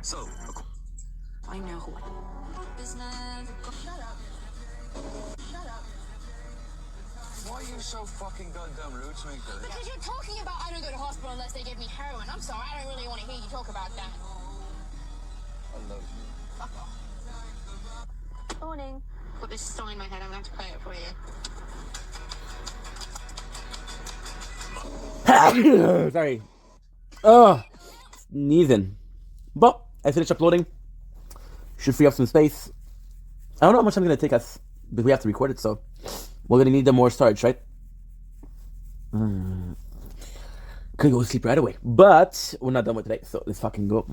So, I know who. shut up. Shut up. Why are you so fucking goddamn rude to me, Billy? Because you're talking about I don't go to hospital unless they give me heroin. I'm sorry, I don't really want to hear you talk about that. I love you. Fuck off. Morning. Got this song in my head, I'm gonna have to play it for you. Sorry. Oh, sneezing. But I finished uploading. Should free up some space. I don't know how much time it's gonna take us, but we have to record it, so we're gonna need the more storage, right? Could go to sleep right away, but we're not done with today, so let's fucking go.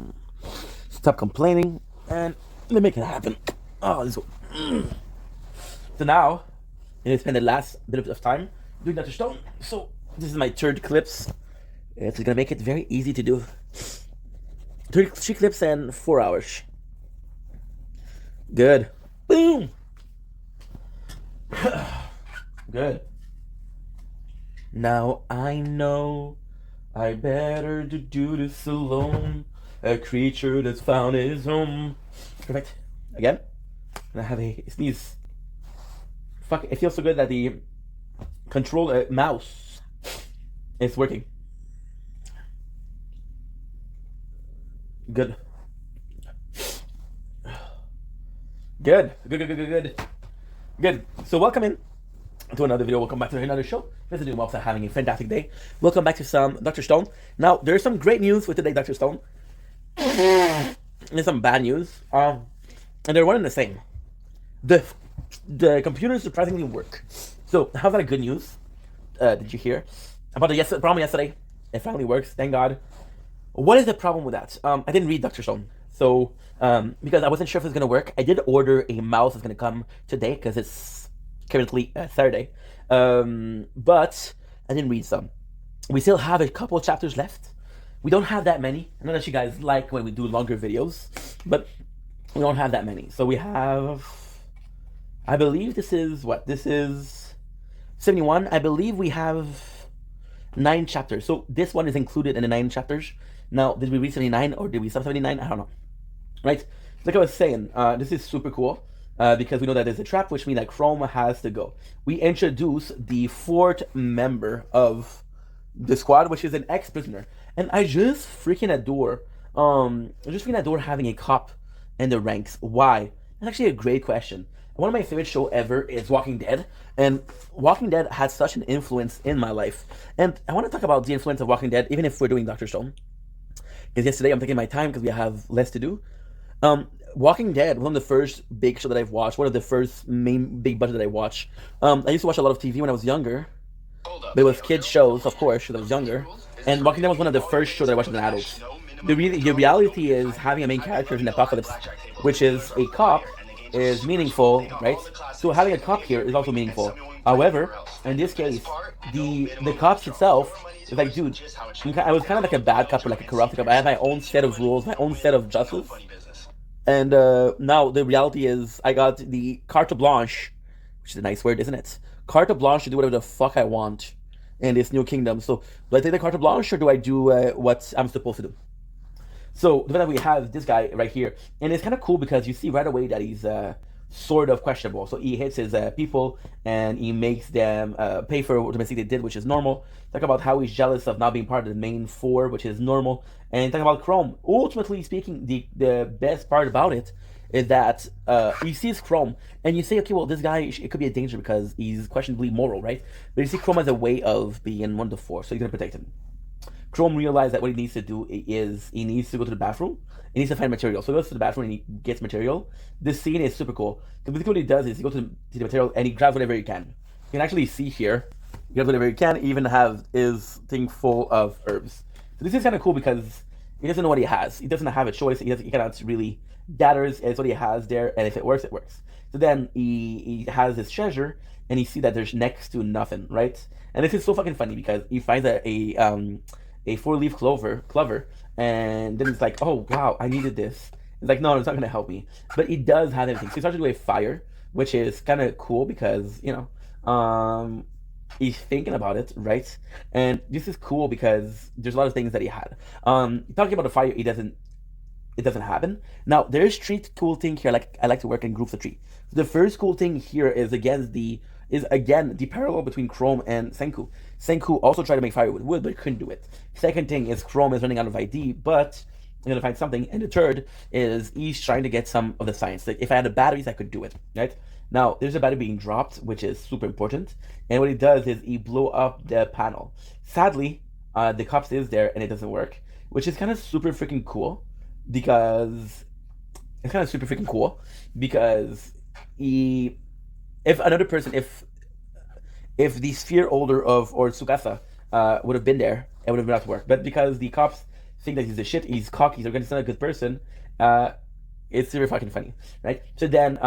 Stop complaining and let me make it happen. Oh, let's go. So now, I'm gonna spend the last bit of time doing Dr. Stone. So this is my third clips. It's gonna make it very easy to do. 3 clips and 4 hours. Good. Boom. Good. Now I know I better to do this alone. A creature that's found his home. Perfect. Again. And I have a sneeze. Fuck, it feels so good that the control mouse is working. Good. Good. Good. So welcome in to another video. Welcome back to another show. This is doing well, having a fantastic day. Welcome back to some Dr. Stone. Now, there's some great news with today, Dr. Stone. There's some bad news. And they're one and the same. The computers surprisingly work. So, how's that good news? Did you hear about the problem yesterday? It finally works, thank God. What is the problem with that? I didn't read Dr. Stone. So, because I wasn't sure if it was going to work, I did order a mouse that's going to come today because it's currently Saturday. But I didn't read some. We still have a couple of chapters left. We don't have that many. I know that you guys like when we do longer videos, but we don't have that many. So we have, I believe this is, what? This is 71. I believe we have 9 chapters. So this one is included in the 9 chapters. Now, did we read 79 or did we stop 79? I don't know. Right? Like I was saying, this is super cool because we know that there's a trap, which means that Chrome has to go. We introduce the 4th member of the squad, which is an ex-prisoner. And I just freaking adore, having a cop in the ranks. Why? That's actually a great question. One of my favorite show ever is Walking Dead, and Walking Dead had such an influence in my life. And I want to talk about the influence of Walking Dead, even if we're doing Dr. Stone. Because yesterday I'm taking my time because we have less to do. Walking Dead, one of the first big show that I've watched, one of the first main big budget that I watched. I used to watch a lot of TV when I was younger, but it was kids shows, of course, when I was younger. And Walking Dead was one of the first shows that I watched as an adult. The reality is having a main character in Apocalypse, which is a cop, is meaningful, right? So having a cop here is also meaningful. However, in this case, the cops itself is like, dude, I was kind of like a bad cop or like a corrupt cop. I had my own set of rules, my own set of justice. And now the reality is I got the carte blanche, which is a nice word, isn't it? Carte blanche to do whatever the fuck I want in this new kingdom. So do I take the carte blanche or do I do what I'm supposed to do? So the fact that we have this guy right here, and it's kind of cool because you see right away that he's sort of questionable. So he hits his people and he makes them pay for what the mistake they did, which is normal. Talk about how he's jealous of not being part of the main 4, which is normal. And talk about Chrome. Ultimately speaking, the best part about it is that he sees Chrome and you say, okay, well, this guy, it could be a danger because he's questionably moral, right? But you see Chrome as a way of being one of the 4, so you're going to protect him. Chrome realized that what he needs to do is he needs to go to the bathroom. He needs to find material. So he goes to the bathroom and he gets material. This scene is super cool. Because basically what he does is he goes to the material and he grabs whatever he can. You can actually see here, he grabs whatever he can, even have his thing full of herbs. So this is kind of cool because he doesn't know what he has. He doesn't have a choice. He cannot really gathers. It's what he has there, and if it works, it works. So then he has his treasure, and he see that there's next to nothing, right? And this is so fucking funny because he finds a 4-leaf clover, and then it's like, oh wow, I needed this. It's like, no, it's not gonna help me. But he does have everything. So he starts to do a fire, which is kind of cool because he's thinking about it, right? And this is cool because there's a lot of things that he had. Talking about the fire, it it doesn't happen. Now there's three cool thing here. Like I like to work in groups of three. The first cool thing here is again the parallel between Chrome and Senku. Senku also tried to make fire with wood, but couldn't do it. Second thing is Chrome is running out of ID, but I'm gonna find something. And the third is he's trying to get some of the science. Like if I had the batteries, I could do it. Right now, there's a battery being dropped, which is super important. And what he does is he blow up the panel. Sadly, the cups is there and it doesn't work, which is kind of super freaking cool because if another person, if the sphere holder of or Tsukasa would have been there, it would have not worked. But because the cops think that he's a shit, he's cocky, he's not a good person, it's super fucking funny, right? So then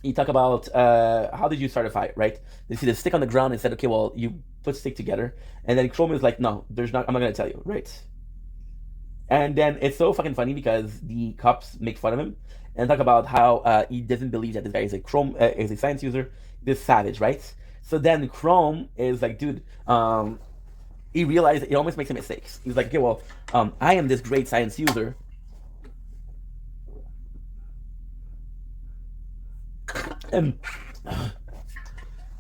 you talk about how did you start a fight, right? They see the stick on the ground and said, okay, well, you put stick together, and then Chrome is like, no, I'm not gonna tell you, right? And then it's so fucking funny because the cops make fun of him and talk about how he doesn't believe that this guy is a science user, this savage, right? So then Chrome is like, dude, he realized he almost makes some mistakes. He's like, okay, well, I am this great science user. And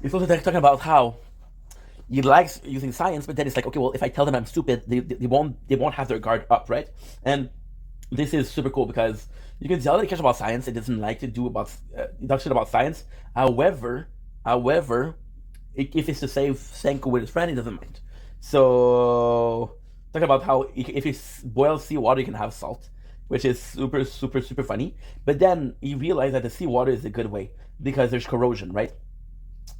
he's also talking about how he likes using science, but then it's like, okay, well, if I tell them I'm stupid, they won't have their guard up, right? And this is super cool because you can tell that he cares about science. It doesn't like to talk shit about science. However, if it's to save Senku with his friend, he doesn't mind. So talking about how if you boil seawater, you can have salt, which is super, super, super funny. But then you realize that the seawater is a good way because there's corrosion, right?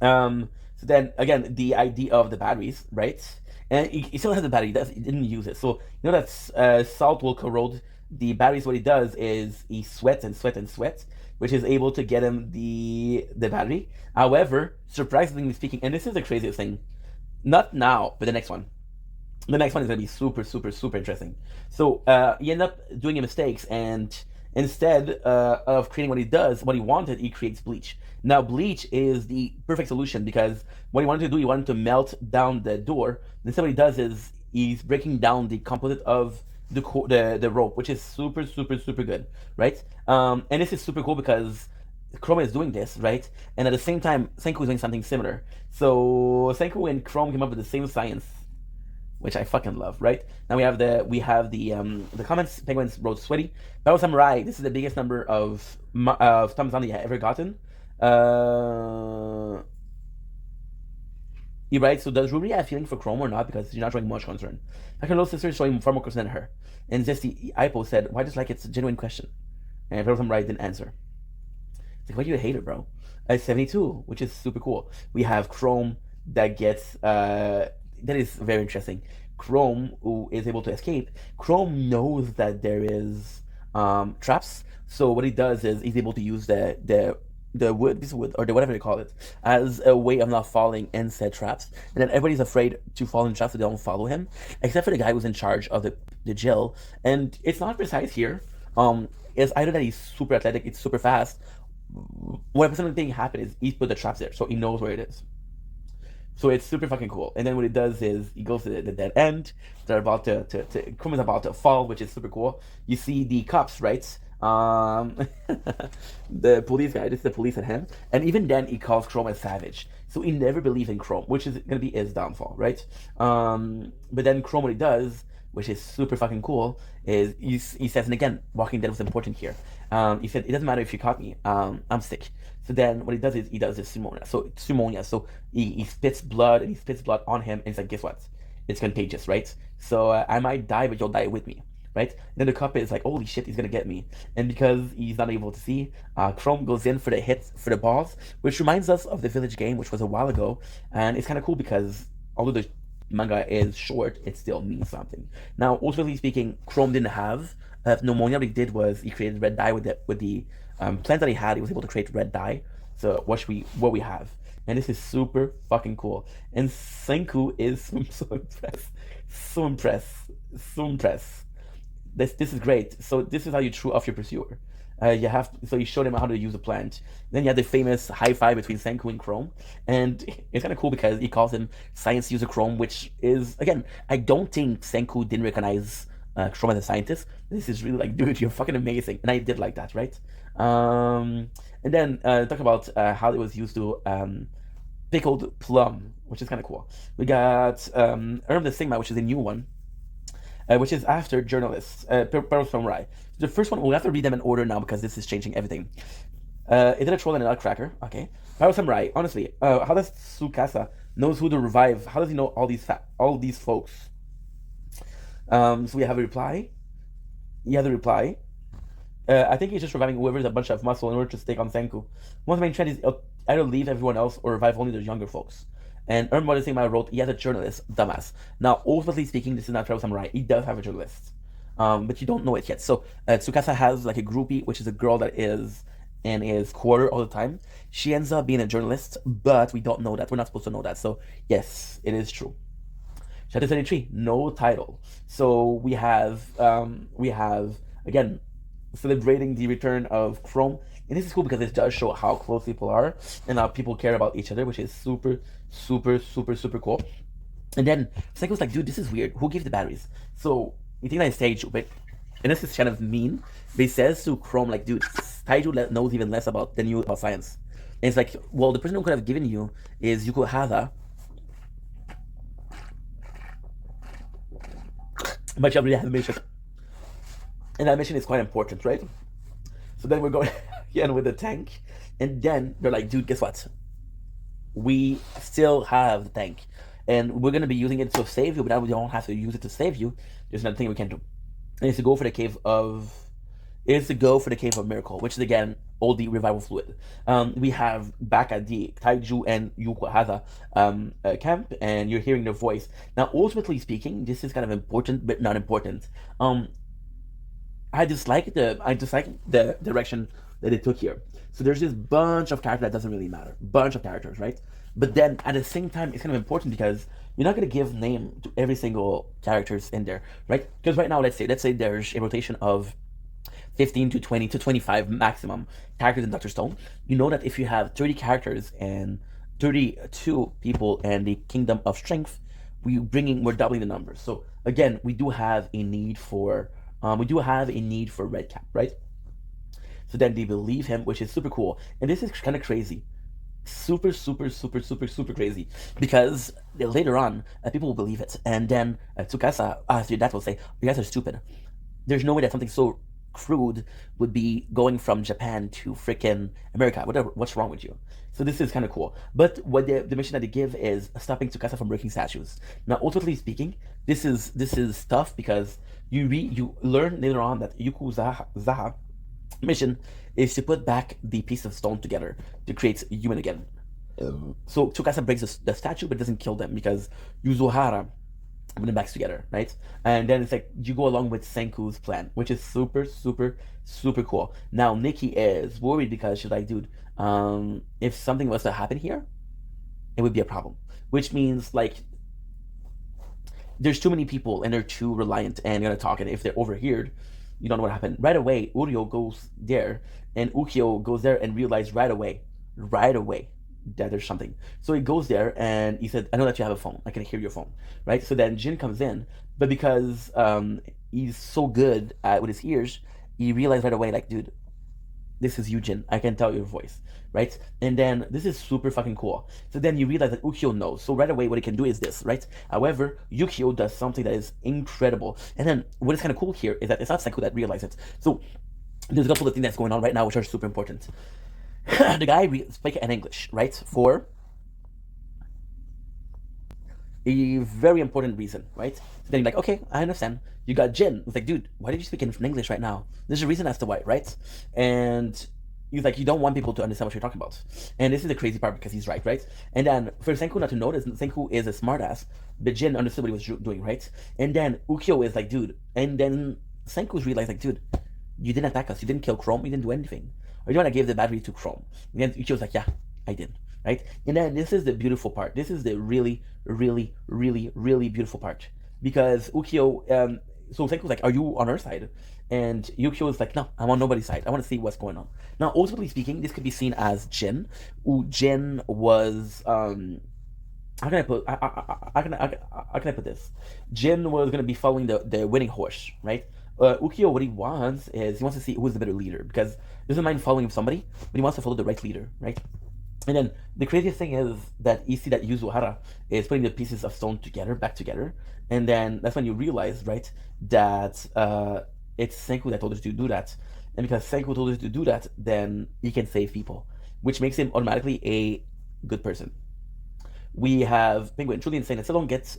So then again, the idea of the batteries, right? And he still has the battery. He didn't use it. So you know that salt will corrode the batteries. What he does is he sweats and sweats and sweats, which is able to get him the battery. However, surprisingly speaking, and this is the craziest thing, not now, but the next one. The next one is going to be super, super, super interesting. So he ended up doing mistakes, and instead of creating what he does, what he wanted, he creates bleach. Now, bleach is the perfect solution because what he wanted to do, he wanted to melt down the door. Instead, what he does is he's breaking down the composite of the rope, which is super, super, super good, right? And this is super cool because Chrome is doing this, right? And at the same time, Senku is doing something similar. So Senku and Chrome came up with the same science, which I fucking love, right? Now we have the comments. Penguins wrote sweaty. Battle Samurai. This is the biggest number of thumbs on that I ever gotten. He writes, so does Ruby have a feeling for Chrome or not? Because she's not showing much concern. Like her little sister is showing far more concern than her. And Zesty Ipo said, why just like it's a genuine question? And Battle Samurai didn't answer. It's like, why do you hate her, bro? 72, which is super cool. We have Chrome that gets that is very interesting. Chrome, who is able to escape. Chrome knows that there is traps. So what he does is he's able to use the wood, or whatever they call it, as a way of not falling in said traps. And then everybody's afraid to fall in traps so they don't follow him, except for the guy who's in charge of the jail. And it's not precise here. It's either that he's super athletic, it's super fast. What something thing happened is he put the traps there, so he knows where it is. So it's super fucking cool. And then what he does is he goes to the dead end. They're about to Chrome is about to fall, which is super cool. You see the cops, right? The police guy. This is the police at him. And even then, he calls Chrome a savage. So he never believed in Chrome, which is gonna be his downfall, right? But then Chrome, what he does, which is super fucking cool, is he says, and again, Walking Dead was important here. He said, it doesn't matter if you caught me, I'm sick. So then what he does is he does this pneumonia. So he spits blood, and he spits blood on him, and he's like, guess what? It's contagious, right? So I might die, but you'll die with me, right? And then the cop is like, holy shit, he's gonna get me. And because he's not able to see, Chrome goes in for the hits, for the balls, which reminds us of the Village game, which was a while ago. And it's kind of cool because although the manga is short, it still means something. Now, ultimately speaking, Chrome didn't have pneumonia. What he did was he created red dye with the plant that he had. He was able to create red dye. So what we have, and this is super fucking cool. And Senku is so impressed. This is great. So this is how you threw off your pursuer. So you showed him how to use a plant. Then you had the famous high five between Senku and Chrome, and it's kind of cool because he calls him Science User Chrome, which is, again, I don't think Senku didn't recognize Chrome as a scientist. This is really like, dude, you're fucking amazing, and I did like that, right? And then talk about how it was used to pickled plum, which is kind of cool. We got Earn the Sigma, which is a new one, which is after journalists, Pearl Samurai. The first one, we'll have to read them in order now because this is changing everything. Is it a troll and a nutcracker? Okay. Pearl Samurai, honestly, how does Tsukasa knows who to revive? How does he know all these folks? So we have a reply. You have the reply. I think he's just reviving whoever's a bunch of muscle in order to stake on Senku. One of the main trend is either leave everyone else or revive only the younger folks. And Earn What Is Saying I wrote, he has a journalist, dumbass. Now, ultimately speaking, this is not Pearl Samurai. He does have a journalist. But you don't know it yet. So Tsukasa has like a groupie, which is a girl that is in his quarter all the time. She ends up being a journalist, but we don't know that. We're not supposed to know that. So yes, it is true. Chapter 33, no title. So we have again celebrating the return of Chrome, and this is cool because it does show how close people are and how people care about each other, which is super cool. And then Senku's like, dude, this is weird. Who gave the batteries? So you think that it's Taiju, but and this is kind of mean. But he says to Chrome, like, dude, Taiju knows even less about than you about science. And it's like, well, the person who could have given you is Yuko Hada. But you already have a mission. And that mission is quite important, right? So then we're going again with the tank. And then they're like, dude, guess what? We still have the tank. And we're going to be using it to save you, but now we don't have to use it to save you. There's another thing we can do. And it's to go for the cave of... Miracle, which is again all the revival fluid. We have back at the Taiju and Yuko Hada camp, and you're hearing their voice. Now, ultimately speaking, this is kind of important, but not important. I dislike the direction that they took here. So there's this bunch of characters that doesn't really matter. Bunch of characters, right? But then at the same time, it's kind of important because you're not going to give name to every single characters in there, right? Because right now, let's say there's a rotation of 15 to 20 to 25 maximum characters in Dr. Stone. You know that if you have 30 characters and 32 people and the Kingdom of Strength, we're doubling the numbers. So again, we do have a need for Redcap, right? So then they believe him, which is super cool. And this is kind of crazy. Super crazy. Because later on, people will believe it. And then Tsukasa, your dad will say, you guys are stupid. There's no way that something so crude would be going from Japan to freaking America. What's wrong with you? So this is kind of cool. But what the mission that they give is stopping Tsukasa from breaking statues. Now, ultimately speaking, this is tough because you learn later on that Yuko Zaha mission is to put back the piece of stone together to create human again. So Tsukasa breaks the statue but doesn't kill them because Yuzohara put them back together, right? And then it's like you go along with Senku's plan, which is super cool. Now Nikki is worried because she's like, dude, if something was to happen here, it would be a problem. Which means like there's too many people and they're too reliant and gonna talk, and if they're overheard, you don't know what happened. Right away, Uryo goes there and Ukyo goes there and realizes right away that there's something. So he goes there and he said, I know that you have a phone. I can hear your phone, right? So then Jin comes in, but because he's so good with his ears, he realized right away, like, dude, this is you, Jin. I can tell your voice, right? And then this is super fucking cool. So then you realize that Ukyo knows. So right away, what he can do is this, right? However, Yukio does something that is incredible. And then what is kind of cool here is that it's not Senku that realizes it. So there's a couple of things that's going on right now which are super important. The guy speaks in English, right? For a very important reason, right? So then you're like, okay, I understand. You got Jin. It's like, dude, why did you speak in English right now? There's a reason as to why, right? And he's like, you don't want people to understand what you're talking about. And this is the crazy part because he's right? And then for Senku not to notice, Senku is a smartass, but Jin understood what he was doing, right? And then Ukyo is like, dude. And then Senku's realized, like, dude, you didn't attack us. You didn't kill Chrome. You didn't do anything. Or you want to give the battery to Chrome. And then Ukyo's like, yeah, I did, right? And then this is the beautiful part. This is the really beautiful part. Because Ukyo, so Senku's like, are you on our side? And Yukio is like, no, I'm on nobody's side. I want to see what's going on. Now, ultimately speaking, this could be seen as Jin. Jin was how can I put how can I put this? Jin was gonna be following the winning horse, right? Ukyo, what he wants is he wants to see who's the better leader because he doesn't mind following somebody, but he wants to follow the right leader, right? And then the craziest thing is that you see that Yuzuhara is putting the pieces of stone together, back together, and then that's when you realize, right, that it's Senku that told us to do that, and because Senku told us to do that, then he can save people, which makes him automatically a good person. We have Penguin, truly insane. I still don't get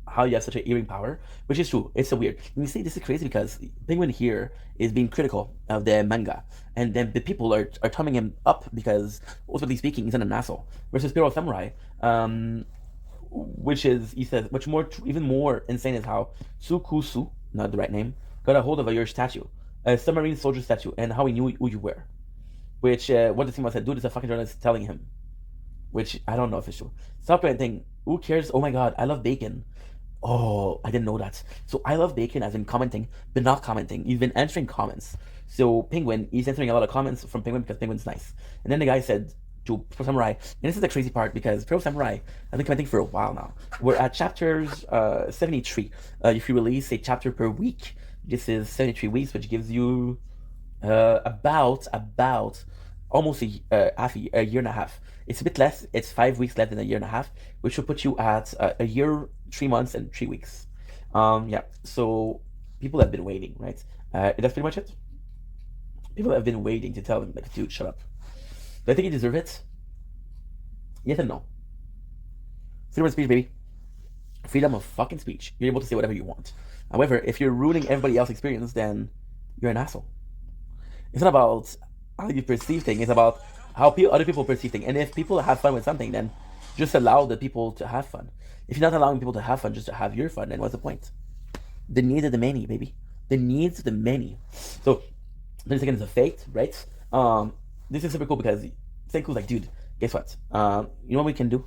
how you have such an earring power, which is true. It's so weird. And you see, this is crazy because Penguin here is being critical of the manga, and then the people are thumbing him up because, ultimately speaking, he's an asshole. Versus Piro Samurai, which is, he says, much more, even more insane is how Tsukusu, not the right name, got a hold of your statue, a submarine soldier statue, and how he knew who you were. Which, what the team said, dude, is a fucking journalist telling him. Which, I don't know if it's true. Stop thing. Who cares? Oh my god, I love bacon. Oh, I didn't know that. So I love bacon as in commenting, but not commenting. He's been answering comments. So Penguin, he's answering a lot of comments from Penguin because Penguin's nice. And then the guy said to Pro Samurai, and this is the crazy part because Pro Samurai, I've been commenting for a while now. We're at chapters 73. If you release a chapter per week, this is 73 weeks, which gives you about almost a year and a half. It's a bit less. It's 5 weeks less than a year and a half, which will put you at a year, 3 months, and 3 weeks. Yeah. So people have been waiting, right? That's pretty much it. People have been waiting to tell him, like, dude, shut up. Do I think you deserve it? Yes and no. Freedom of speech, baby. Freedom of fucking speech. You're able to say whatever you want. However, if you're ruining everybody else's experience, then you're an asshole. It's not about how you perceive things. It's about how other people perceive things. And if people have fun with something, then just allow the people to have fun. If you're not allowing people to have fun just to have your fun, then what's the point? The needs of the many, baby. The needs of the many. So, 30 seconds of fate, right? This is super cool because Senku's like, dude, guess what? You know what we can do?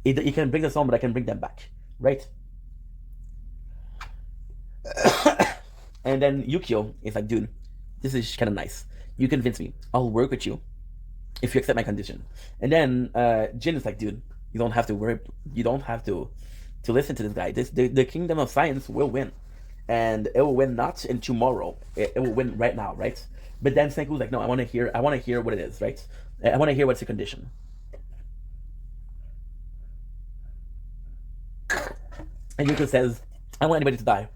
You can bring us home, but I can bring them back, right? And then Yukio is like, dude, this is kind of nice. You convince me. I'll work with you if you accept my condition. And then Jin is like, dude, you don't have to worry. You don't have to listen to this guy. The kingdom of science will win. And it will win not in tomorrow. It will win right now, right? But then Senku's like, no, I want to hear what it is, right? I want to hear what's the condition. And Yukio says, I don't want anybody to die.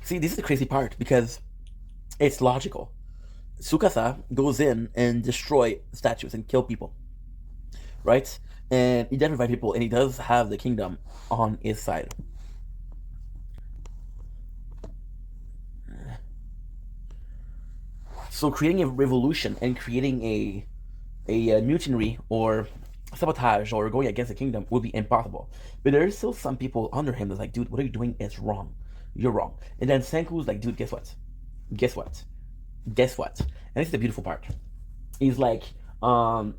See, this is the crazy part because it's logical. Tsukasa goes in and destroy statues and kill people, right? And he does revive people, and he does have the kingdom on his side. So creating a revolution and creating a mutiny or sabotage or going against the kingdom would be impossible. But there's still some people under him that's like, dude, what are you doing? It's wrong. You're wrong. And then Senku's like, dude, guess what? Guess what? Guess what? And this is the beautiful part. He's like, Tsukasa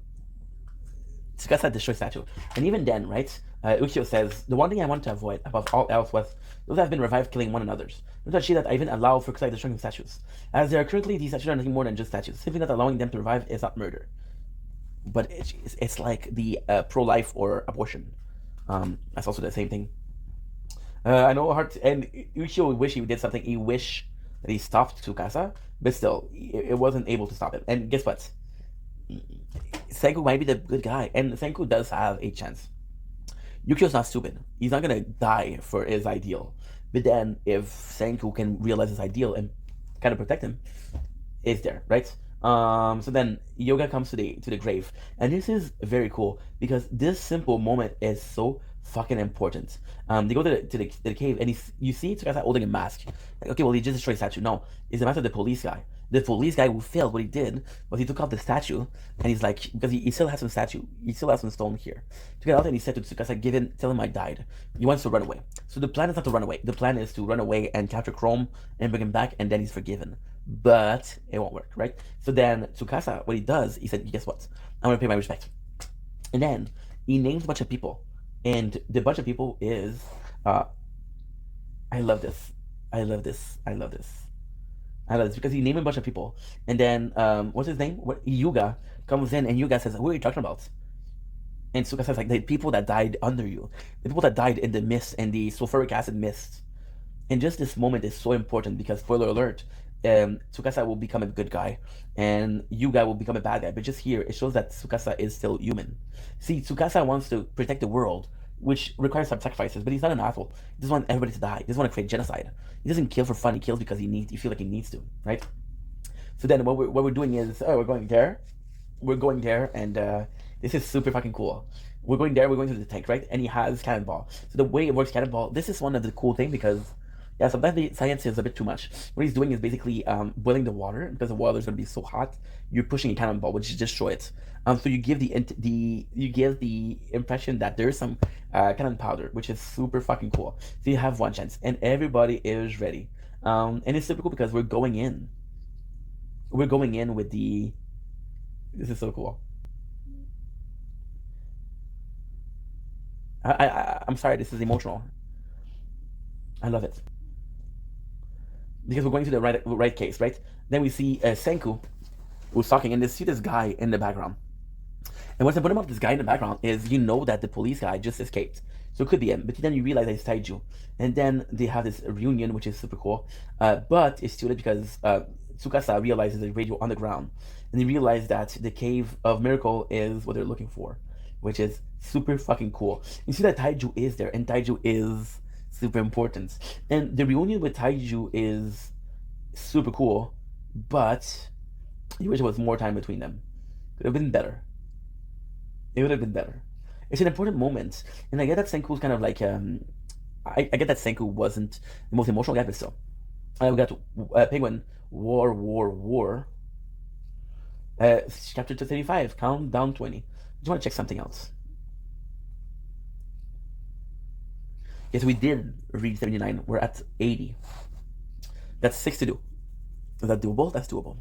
destroyed statue. And even then, right, Ukyo says, the one thing I wanted to avoid above all else was those have been revived killing one another's. Not that she that I even allow for Kusai destroying statues. As they are currently, these statues are nothing more than just statues. Simply not allowing them to revive is not murder. But it's like the pro-life or abortion. That's also the same thing. I know hard to, and Ukyo wish he did something. He wish that he stopped Tsukasa, but still, it wasn't able to stop him. And guess what? Senku might be the good guy, and Senku does have a chance. Yukio's not stupid. He's not gonna die for his ideal. But then, if Senku can realize his ideal and kind of protect him, it's there, right? So then Yoga comes to the grave, and this is very cool because this simple moment is so fucking important. They go to the cave, and you see Tsukasa holding a mask. Like, okay, well, he just destroyed a statue. No, it's the mask of the police guy. The police guy who failed, what he did was he took out the statue, and he's like, because he still has some statue, he still has some stone here. Took it out, and he said to Tsukasa, tell him I died. He wants to run away. So the plan is not to run away. The plan is to run away and capture Chrome and bring him back, and then he's forgiven. But it won't work, right? So then Tsukasa, what he does, he said, guess what? I'm gonna pay my respect. And then he names a bunch of people. And the bunch of people is, I love this. I love this. I love this. I love this because he named a bunch of people. And then, what's his name? Yuga comes in, and Yuga says, who are you talking about? And Tsukasa is like the people that died under you, the people that died in the mist and the sulfuric acid mist. And just this moment is so important because, spoiler alert, Tsukasa will become a good guy and Yuga will become a bad guy. But just here, it shows that Tsukasa is still human. See, Tsukasa wants to protect the world, which requires some sacrifices, but he's not an asshole. He doesn't want everybody to die. He doesn't want to create genocide. He doesn't kill for fun. He kills because he feels like he needs to, right? So then what we're doing is, we're going there. We're going there, and this is super fucking cool. We're going there, we're going to the tank, right? And he has cannonball. So the way it works cannonball, this is one of the cool things because, yeah, sometimes the science is a bit too much. What he's doing is basically boiling the water because the water is going to be so hot. You're pushing a cannonball, which is destroy it. So you give the impression that there is some cannon powder, which is super fucking cool. So you have one chance, and everybody is ready. And it's super cool because we're going in. We're going in with the. This is so cool. I'm sorry, this is emotional. I love it. Because we're going to the right case, right? Then we see Senku, who's talking, and they see this guy in the background. And what's important about this guy in the background is you know that the police guy just escaped. So it could be him, but then you realize that it's Taiju. And then they have this reunion, which is super cool. But it's too late because Tsukasa realizes the radio on the ground. And they realize that the Cave of Miracle is what they're looking for, which is super fucking cool. You see that Taiju is there, and Taiju is super important. And the reunion with Taiju is super cool, but you wish there was more time between them. Could have been better. It would have been better. It's an important moment, and I get that Senku's kind of like I get that Senku wasn't the most emotional guy, but still. We got Penguin War. Chapter 235, countdown 20. Just want to check something else. Yes, we did read 79. We're at 80. That's 6 to do. Is that doable? That's doable.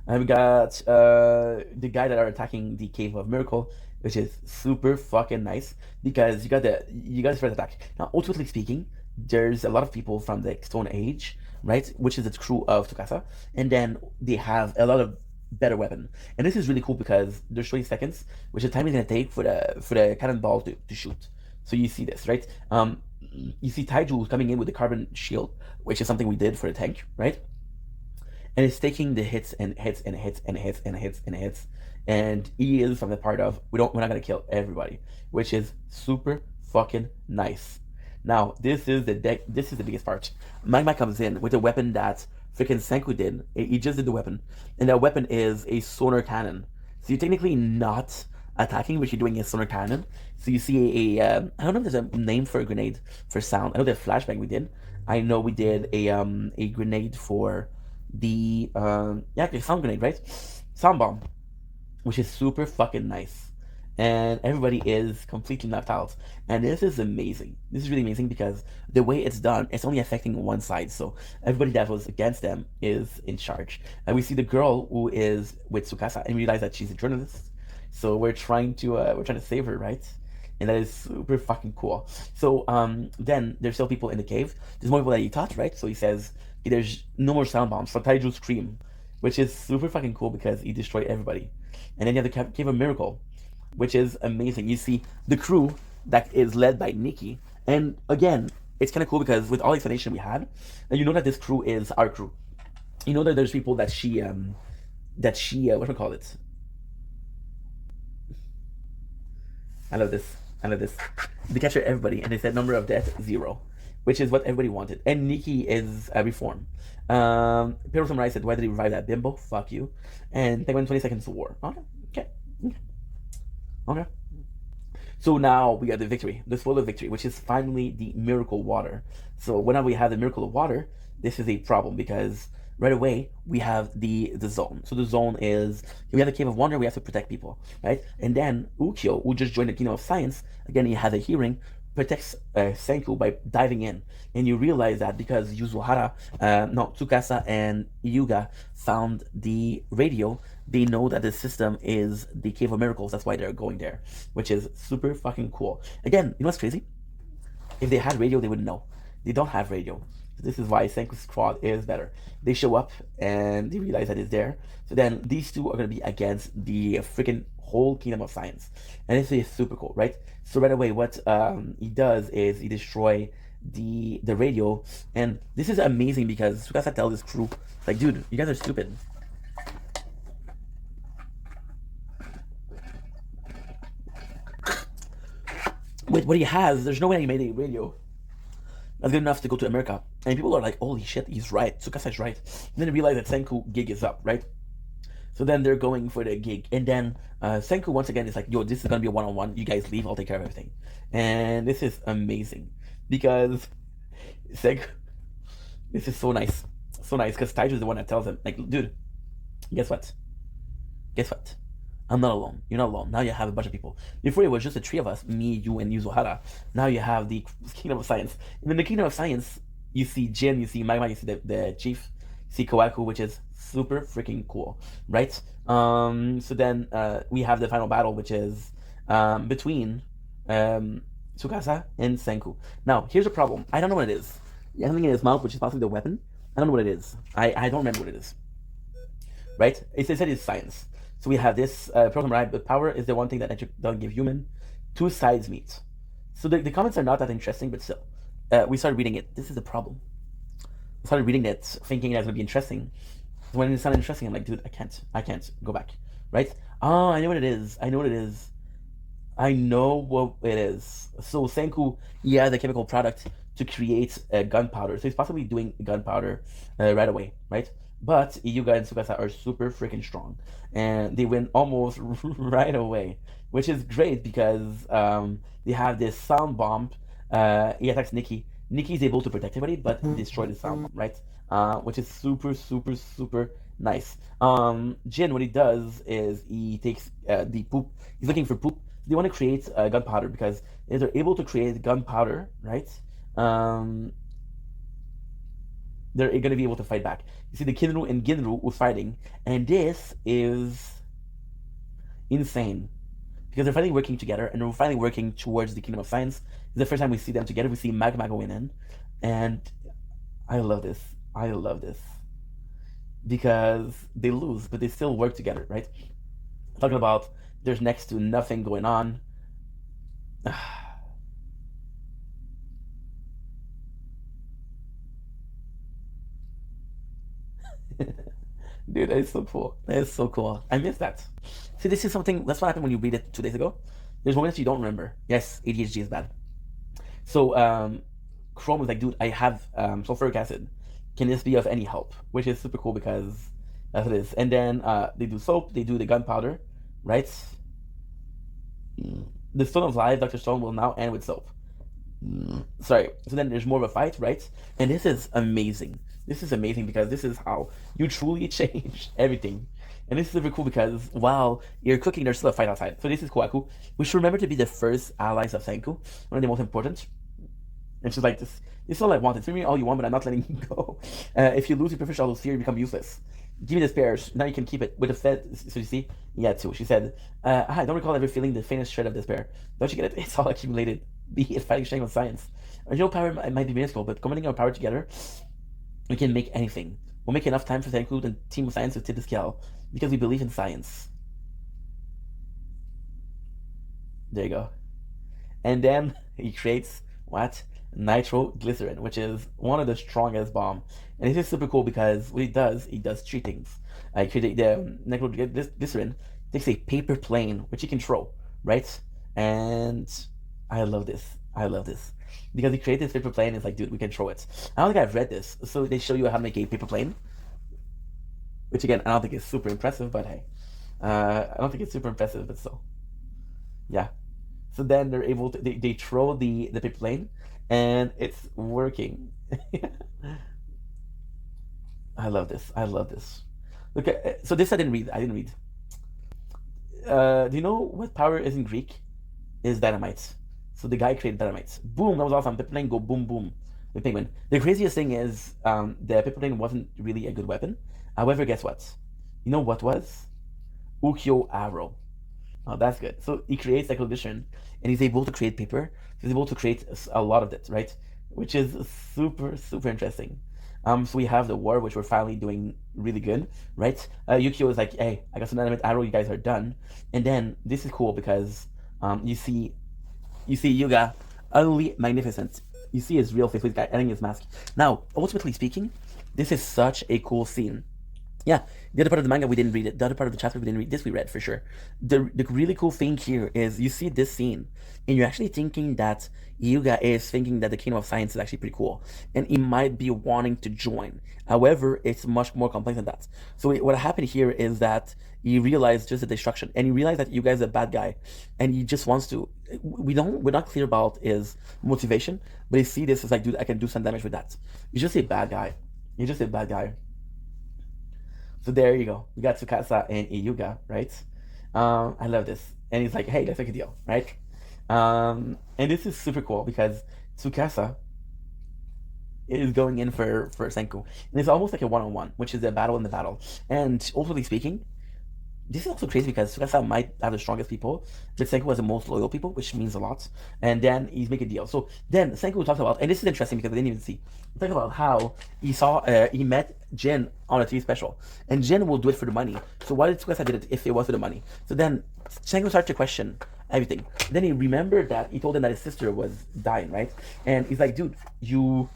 And we got the guy that are attacking the Cave of Miracle, which is super fucking nice because you got the first attack. Now, ultimately speaking, there's a lot of people from the Stone Age, right? Which is the crew of Tsukasa, and then they have a lot of better weapon. And this is really cool because there's 20 seconds, which the time is gonna take for the cannonball to shoot. So you see this, right? You see Taiju coming in with the carbon shield, which is something we did for the tank, right? And it's taking the hits and hits and hits and hits and hits and hits. And he is from the part of we're not gonna kill everybody, which is super fucking nice. Now this is the biggest part. Magma comes in with a weapon that freaking Senku did. He just did the weapon, and that weapon is a sonar cannon. So you're technically not attacking, but you're doing a sonar cannon. So you see I don't know if there's a name for a grenade for sound. I know there's flashbang we did. I know we did a grenade for the the sound grenade, right? Sound bomb, which is super fucking nice. And everybody is completely knocked out. And this is amazing. This is really amazing because the way it's done, it's only affecting one side. So everybody that was against them is in charge. And we see the girl who is with Tsukasa and realize that she's a journalist. So we're trying to save her, right? And that is super fucking cool. So then there's still people in the cave. There's more people that he touched, right? So he says, okay, there's no more sound bombs for Taiju Scream, which is super fucking cool because he destroyed everybody. And then you have the Cave of Miracle, which is amazing. You see the crew that is led by Nikki. And again, it's kind of cool because with all the explanation we had, you know that this crew is our crew. You know that there's people that she what do we call it? I love this. They captured everybody and they said number of death 0, which is what everybody wanted. And Nikki is a reform. Pedro Samurai said, why did he revive that bimbo? Fuck you. And Penguin 20 seconds to war. Okay. So now we got the victory, the spoiler victory, which is finally the miracle water. So whenever we have the miracle of water, this is a problem because right away we have the zone. So the zone is we have the Cave of Wonder, we have to protect people, right? And then Ukyo, who just joined the Kingdom of Science, again he has a hearing, protects Senku by diving in. And you realize that because Tsukasa and Yuga found the radio, they know that the system is the Cave of Miracles. That's why they're going there, which is super fucking cool. Again, you know what's crazy? If they had radio, they would know. They don't have radio. This is why Senku's squad is better. They show up and they realize that it's there. So then these two are gonna be against the freaking whole Kingdom of Science, and this is super cool, right? So right away, what he does is he destroy the radio, and this is amazing because Tsukasa tells his crew, like, dude, you guys are stupid. With what he has, there's no way he made a radio that's good enough to go to America. And people are like, holy shit, he's right. Tsukasa is right. And then they realize that Senku gig is up, right? So then they're going for the gig. And then Senku, once again, is like, yo, this is going to be a one-on-one. You guys leave, I'll take care of everything. And this is amazing. Because Senku, this is so nice. So nice. Because Taiju is the one that tells him, like, dude, guess what? Guess what? I'm not alone. You're not alone. Now you have a bunch of people. Before it was just the three of us, me, you, and Yuzuhara. Now you have the Kingdom of Science. And in the Kingdom of Science, you see Jin, you see Magma, you see the chief, you see Kohaku, which is super freaking cool, right? So then we have the final battle, which is between Tsukasa and Senku. Now, here's a problem. I don't know what it is. He has something in his mouth, which is possibly the weapon. I don't know what it is. I don't remember what it is. Right? It said it's science. So we have this program, right? But power is the one thing that nature doesn't give human. Two sides meet. So the comments are not that interesting, but still. We started reading it. This is the problem. I started reading it, thinking that's going to be interesting. When it's not interesting, I'm like, dude, I can't go back. Right? Oh, I know what it is. I know what it is. So Senku, he has a chemical product to create gunpowder. So he's possibly doing gunpowder right away, right? But Hyuga and Tsukasa are super freaking strong, and they win almost right away, which is great because they have this sound bomb. He attacks Nikki. Nikki's able to protect everybody, but destroy the sound bomb, right? Which is super, super, super nice. Jin, what he does is he takes the poop. He's looking for poop. They want to create gunpowder because if they're able to create gunpowder, right? They're going to be able to fight back. You see the Kinru and Ginru were fighting, and this is insane because they're finally working together, and they're finally working towards the Kingdom of Science. It's the first time we see them together. We see Magma going in, and I love this. I love this because they lose, but they still work together, right? Talking about there's next to nothing going on. Dude, that is so cool. That is so cool. I miss that. See, this is something, that's what happened when you read it 2 days ago. There's moments you don't remember. Yes, ADHD is bad. So, Chrome was like, dude, I have sulfuric acid. Can this be of any help? Which is super cool because that's what it is. And then they do soap, they do the gunpowder, right? The Stone of Life, Dr. Stone, will now end with soap. Sorry. So then there's more of a fight, right? And this is amazing. This is amazing because this is how you truly change everything. And this is super cool because while you're cooking, there's still a fight outside. So this is Kohaku. We should remember to be the first allies of Senku. One of the most important. And she's like, this is all I want. It's me all you want, but I'm not letting you go. If you lose your professional sphere, you become useless. Give me the spares. Now you can keep it with the Fed. So you see? Yeah, too. She said, I don't recall ever feeling the faintest shred of despair. Don't you get it? It's all accumulated. Be it fighting strength of science. Original power might be minuscule, but combining our power together, we can make anything. We'll make enough time for Senku and Team of Science to tip the scale because we believe in science. There you go. And then he creates what? Nitroglycerin, which is one of the strongest bomb. And this is super cool because what he does 3 things. The nitroglycerin takes a paper plane, which he can throw, right? And I love this. I love this. Because he created this paper plane, it's like, dude, we can throw it. I don't think I've read this. So they show you how to make a paper plane. Which again, I don't think is super impressive, but hey. I don't think it's super impressive, but still. Yeah. So then they're able to, they throw the paper plane, and it's working. I love this. I love this. Okay, so this I didn't read. Do you know what power is in Greek? Is dynamite. So the guy created dynamite. Boom, that was awesome. Paper plane go boom boom. The penguin. The craziest thing is the paper plane wasn't really a good weapon. However, guess what? You know what was? Ukyo arrow. Oh, that's good. So he creates nitroglycerin, and he's able to create paper. He's able to create a lot of it, right? which is super, super interesting. So we have the war, which we're finally doing really good, right? Yukio is like, hey, I got some dynamite arrow, you guys are done. And then this is cool because you see Yuga utterly magnificent. You see his real face with guy adding his mask. Now, ultimately speaking, this is such a cool scene. Yeah, the other part of the manga we didn't read it. The other part of the chapter we didn't read. This we read for sure. The really cool thing here is you see this scene, and you're actually thinking that Yuga is thinking that the Kingdom of Science is actually pretty cool, and he might be wanting to join. However, it's much more complex than that. So what happened here is that he realized just the destruction, and he realized that Yuga is a bad guy, and he just wants to. We're not clear about his motivation, but he see this as like, dude, I can do some damage with that. He's just a bad guy. He's just a bad guy. So there you go. We got Tsukasa and Yuga, right? I love this. And he's like, hey, let's make a deal, right? And this is super cool because Tsukasa is going in for Senku. And it's almost like a one-on-one, which is a battle in the battle. And ultimately speaking, this is also crazy because Tsukasa might have the strongest people, but Senku has the most loyal people, which means a lot. And then he's making a deal. So then Senku talks about, and this is interesting because I didn't even see, he talks about how he met Jin on a TV special, and Jin will do it for the money. So why did Tsukasa did it if it was for the money? So then Senku starts to question everything. Then he remembered that he told him that his sister was dying, right? And he's like, dude, he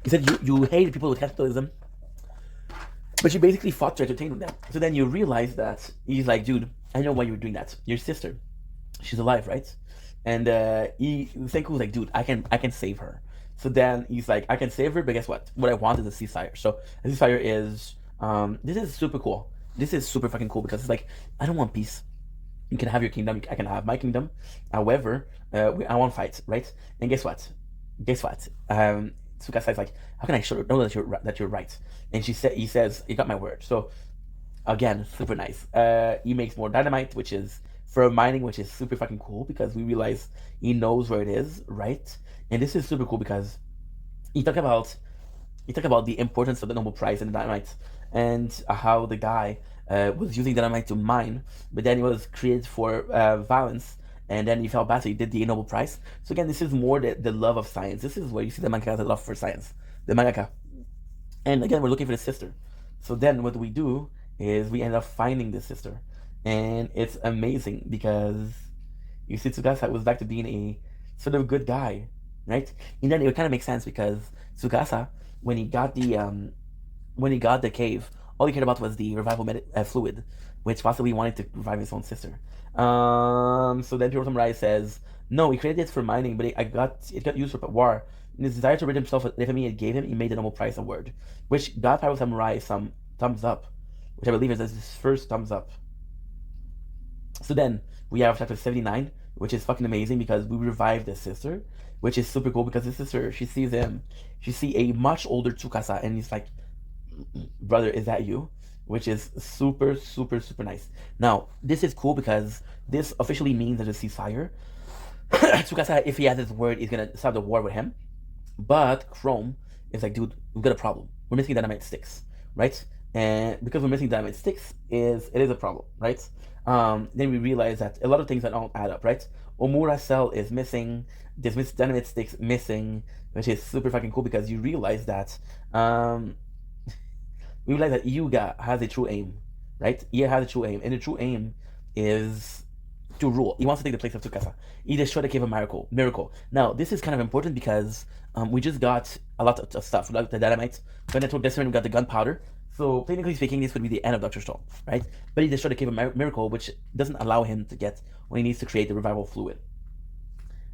said you hated people with capitalism, but you basically fought to entertain them. So then you realize that he's like, dude, I know why you were doing that. Your sister, she's alive, right? And Senku was like, dude, I can save her. So then he's like, I can save her, but guess what? What I want is a ceasefire. So a ceasefire is this is super cool. This is super fucking cool because it's like, I don't want peace. You can have your kingdom, I can have my kingdom. However, I want fight, right? And guess what? Tsukasa is like, how can I know that you're right? And he says, you got my word. So again, super nice. He makes more dynamite, which is for mining, which is super fucking cool because we realize he knows where it is, right? And this is super cool because he talk about the importance of the Nobel Prize and the dynamite, and how the guy was using dynamite to mine, but then he was created for violence. And then he felt bad, so he did the Nobel Prize. So again, this is more the love of science. This is where you see the mangaka love for science, the mangaka. And again, we're looking for the sister. So then what we do is we end up finding the sister. And it's amazing because you see Tsukasa was back to being a sort of good guy, right? And then it kind of makes sense because Tsukasa, when he got the cave, all he cared about was the revival fluid, which possibly wanted to revive his own sister. So then Pure Samurai says, no, he created it for mining, but it got used for war. In his desire to rid himself of the infamy it gave him, he made the Nobel Prize award, which got Pyro Samurai some thumbs up, which I believe is his first thumbs up. So then we have chapter 79, which is fucking amazing because we revived his sister, which is super cool because his sister, she sees a much older Tsukasa, and he's like, brother, is that you? Which is super, super, super nice. Now, this is cool because this officially means there's a ceasefire. Tsukasa, if he has his word, he's gonna start the war with him. But Chrome is like, dude, we've got a problem. We're missing dynamite sticks, right? And because we're missing dynamite sticks, it is a problem, right? Then we realize that a lot of things that don't add up, right? Omura cell is missing. There's dynamite sticks missing, which is super fucking cool because you realize that we realize that Yuga has a true aim, right? He has a true aim, and the true aim is to rule. He wants to take the place of Tsukasa. He destroyed the Cave of Miracle. Now, this is kind of important because we just got a lot of stuff. We got the dynamite, but then toward we got the gunpowder. So, technically speaking, this would be the end of Dr. Stone, right? But he destroyed the Cave of Miracle, which doesn't allow him to get what he needs to create the revival fluid.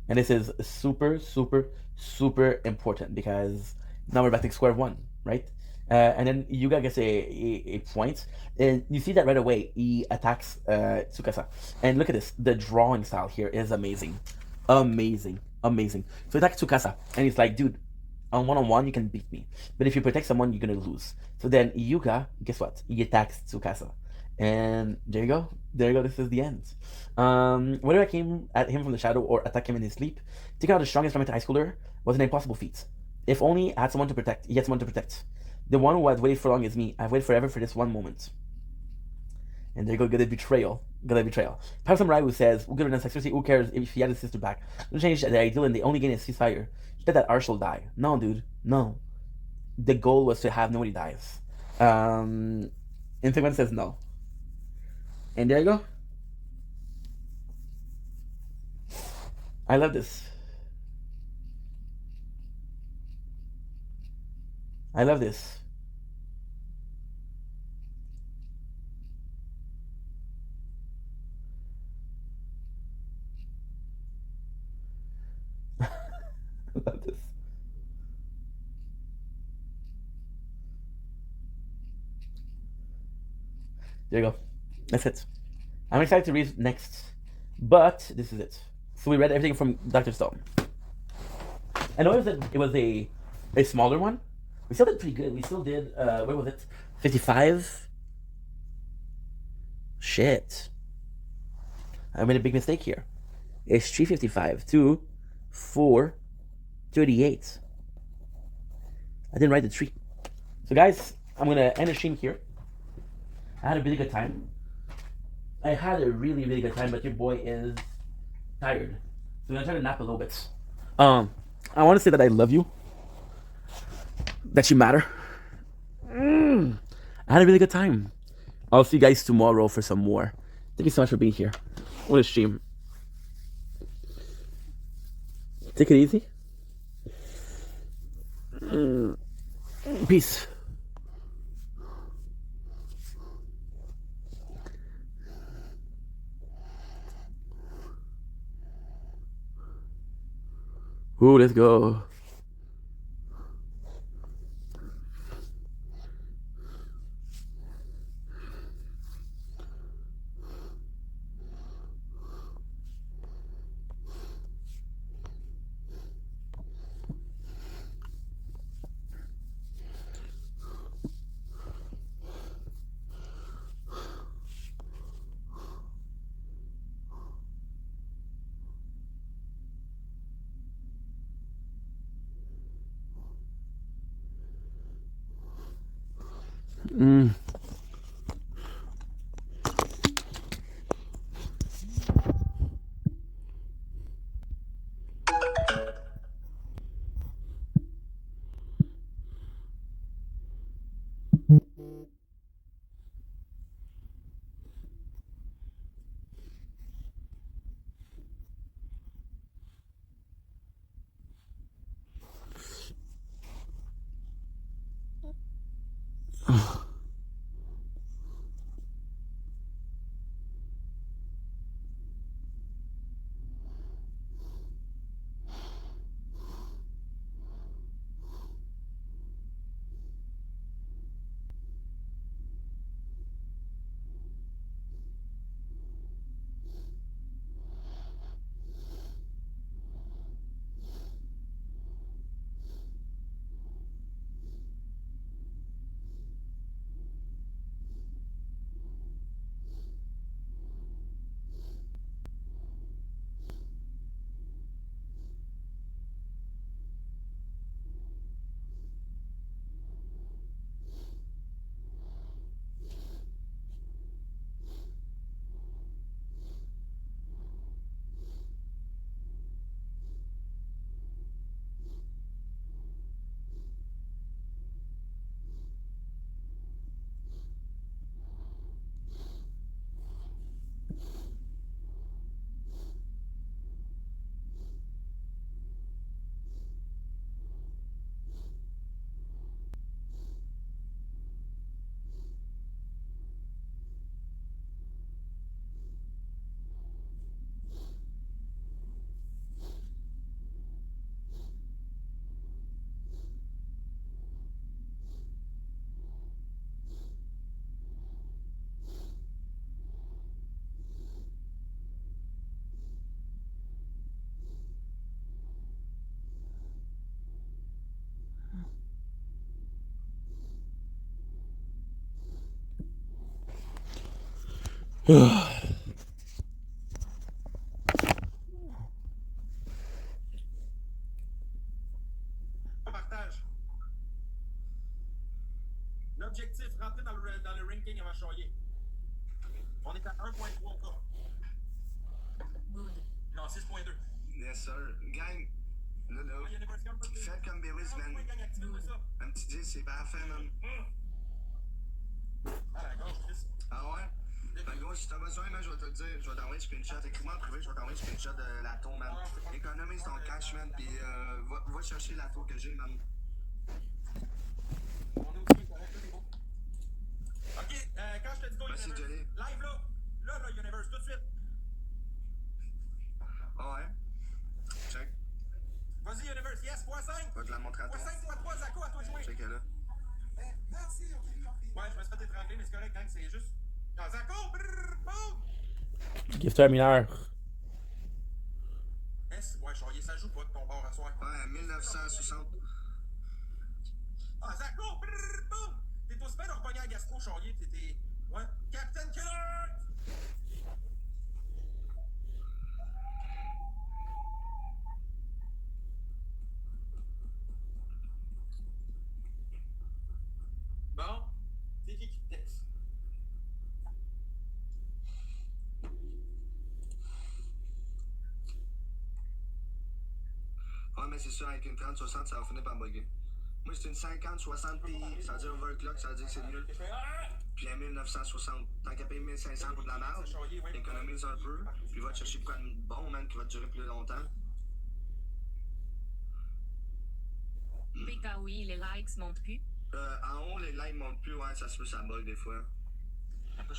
And this is super, super, super important because now we're back to square one, right? And then Yuga gets a point, and you see that right away. He attacks Tsukasa, and look at this. The drawing style here is amazing, amazing. So he attacks Tsukasa, and he's like, "Dude, on one-on-one you can beat me, but if you protect someone, you're gonna lose." So then Yuga, guess what? He attacks Tsukasa, and there you go. This is the end. Whether I came at him from the shadow or attack him in his sleep, taking out the strongest elementary high schooler was an impossible feat. If only I had someone to protect. He had someone to protect. The one who has waited for long is me. I've waited forever for this one moment. And there you go, get the betrayal. Gonna betrayal. Power Samurai who says, good enough sexuality, who cares if he had his sister back? Don't change the ideal and the only gain is ceasefire. Let that Arshel die. No, dude. No. The goal was to have nobody dies. Instagram says no. And there you go. I love this. I love this. I love this. There you go. That's it. I'm excited to read next, but this is it. So we read everything from Dr. Stone. I know it was a smaller one. We still did pretty good. We still did, what was it? 55? Shit. I made a big mistake here. It's 355 to 438. I didn't write the 3. So guys, I'm going to end the stream here. I had a really good time. I had a really, really good time, but your boy is tired. So I'm going to try to nap a little bit. I want to say that I love you. That you matter. I had a really good time. I'll see you guys tomorrow for some more. Thank you so much for being here. What a stream. Take it easy. Peace. Ooh, let's go. Partage. L'objectif, rentrer dans le ranking avant de choyer. On est à 1.3 encore. Non, 6.2. Yes, sir. Gang, là, faites comme Bewis, man. Un petit 10, c'est parfait, man. Ah, d'accord, Chris. Ah ouais? Ben, gros, si t'as besoin, man, je vais te le dire. Je vais t'envoyer un screenshot. Écris-moi en privé, je vais t'envoyer un screenshot de l'atto, man. Économise ton cash, man, pis va chercher l'atto que j'ai, man. On est aussi correct, c'est bon. Ok, quand je te dis go, Merci, Universe. Johnny. Live là. Là, Universe, tout de suite. Ah ouais? Check. Vas-y, Universe, yes, x5. Je vais te la montrer à toi. x5, x3, Zako, à toi de jouer. Check là. Ouais, je me suis fait étrangler, mais c'est correct, gang, c'est juste. Ah, Zako, brrr, boum! Gift terminaire. S, ouais, Charlier, ça joue pas de ton bord à soir. Ouais, 1960. Ah, Zako, brrr, boum! T'es aussi bien de repogner à Gastro, Charlier, t'étais. Ouais, Captain Killer! Bon, c'est qui te texte? Ouais, mais c'est sûr, avec une 30-60, ça va finir par bugger. Moi, c'est une 50-60 Ti, ça veut dire overclock, ça veut dire que c'est mieux. Puis un 1960. Tant qu'à payer 1500 pour de la merde, économise un peu, puis va te chercher quoi de bon, man, qui va te durer plus longtemps. PKOI, les likes montent plus. En haut, les likes montent plus, ouais, ça se peut, ça bug des fois.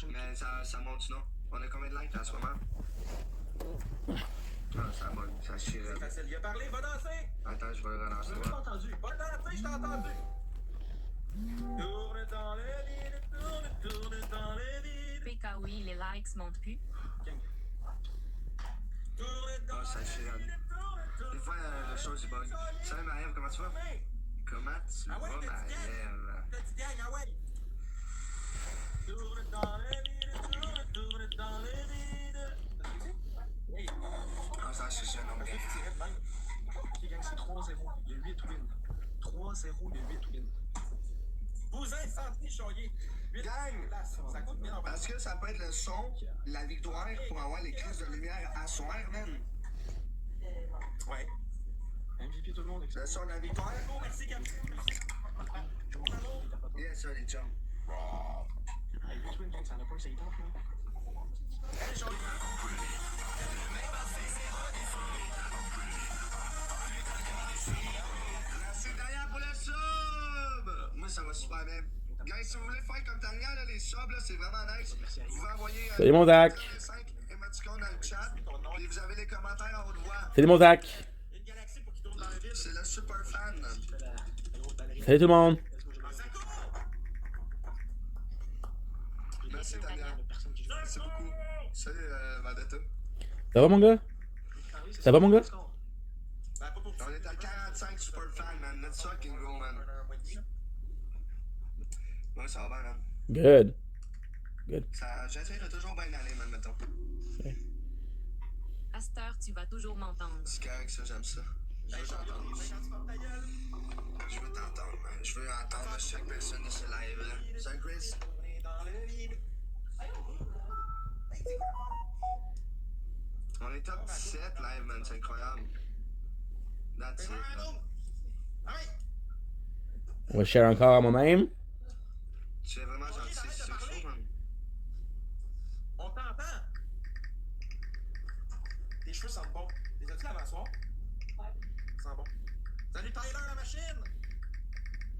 Mais ça monte sinon. On a combien de likes en ce moment? Ah, ça bug, ça chie. C'est facile, il a parlé, va danser! Attends, je vais le relancer. Je t'ai entendu. Va danser, je t'ai entendu! Tourne dans les vides, tourne dans les vides. PKOI, les likes montent plus. Tourne dans Ah, ça chie. Des fois, la chose, il bug. Salut, Maëve, comment tu vas? Comment tu Ah vas, ouais, Maëve? petit gang, ah ouais! Tourne dans les vides, tourne dans les vides. Hey, Ah, ça chie, non, bien. ok, gang, c'est 3-0. Il y a 8 wins. 3-0, il y a 8 wins. Bousin, santé, Charlier. Gang! Ça coûte 1000 en Parce que ça peut être le son, la victoire pour avoir les crises de lumière à soir, man. Ouais. MVP tout le monde, Le son de la victoire. Oh, merci, Captain. Yes, sir, les chums. Hey, 8 wins, ça n'a pas essayé tant, là. Allez, Charlier. Merci Daya pour le sub! Moi, ça va super bien. Guys, si vous voulez faire comme Tania, là, les subs, là, c'est vraiment nice. Vous pouvez envoyer Salut mon Zach. 5 émoticônes dans le chat. Puis vous avez les commentaires en haute voix. Salut mon Zach. Une galaxie pour qu'il tourne dans le vide. C'est le super fan. Salut tout le monde. Merci Tania. Merci beaucoup. Salut Vendetta. Ça va mon gars? Ça va mon gars? Ben, pas pour On est à 45 super fans, man. Let's fucking go, man. Ouais, ça va bien, man. Good. J'essaie de toujours bien aller, man, mettons. À cette heure, tu vas toujours m'entendre. C'est correct, ça, j'aime ça. Je veux t'entendre. Je veux t'entendre, man. Je veux entendre chaque personne de ce live, là. Salut, Chris. On est top 17 live, man. C'est incroyable. That's it, man. On va share encore à moi-même. Tu es vraiment gentil, c'est ce qu'il faut, man. On t'entend. Tes cheveux sentent bon. Les as-tu lavés à soir? Ouais. Sentent bon. Salut Tyler, la machine!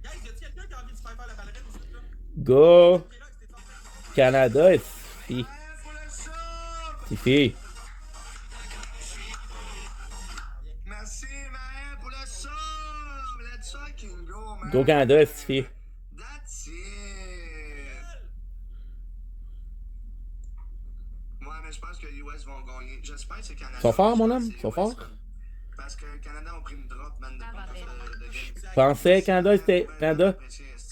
Guys, y a-t-il quelqu'un qui a envie de se faire la ballerine ici, là? Go Canada ici. Ouais, pour le sub! Tiffy. Merci, man, pour le sub! Let's fucking go, man. Go Canada ici, Tiffy. That's it! Ouais, mais je pense que les US vont gagner. J'espère que c'est Canada. Ils sont forts, mon homme? C'est Ils sont US, forts? man. Parce que le Canada ont pris une drop, man, de Ça va bien. game. Je pensais Canada, c'était. Canada,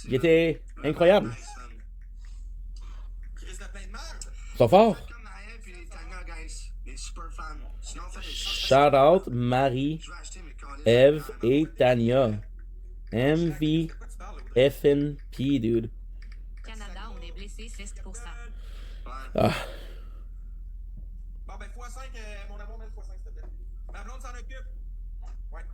il était incroyable. Nice, man. Chris de plein de merde! Ils sont forts. Comme Maël puis Tania, guys. Les super fans. Sinon, faites des Shout out Marie, Je vais acheter mes colis. Eve et Tania. MV FNP, dude. Canada, on est blessé 16%. Ouais. Ah, mets-toi 5, mon amour, mets-toi 5, s'il te plaît. Ma blonde s'en occupe. Ouais.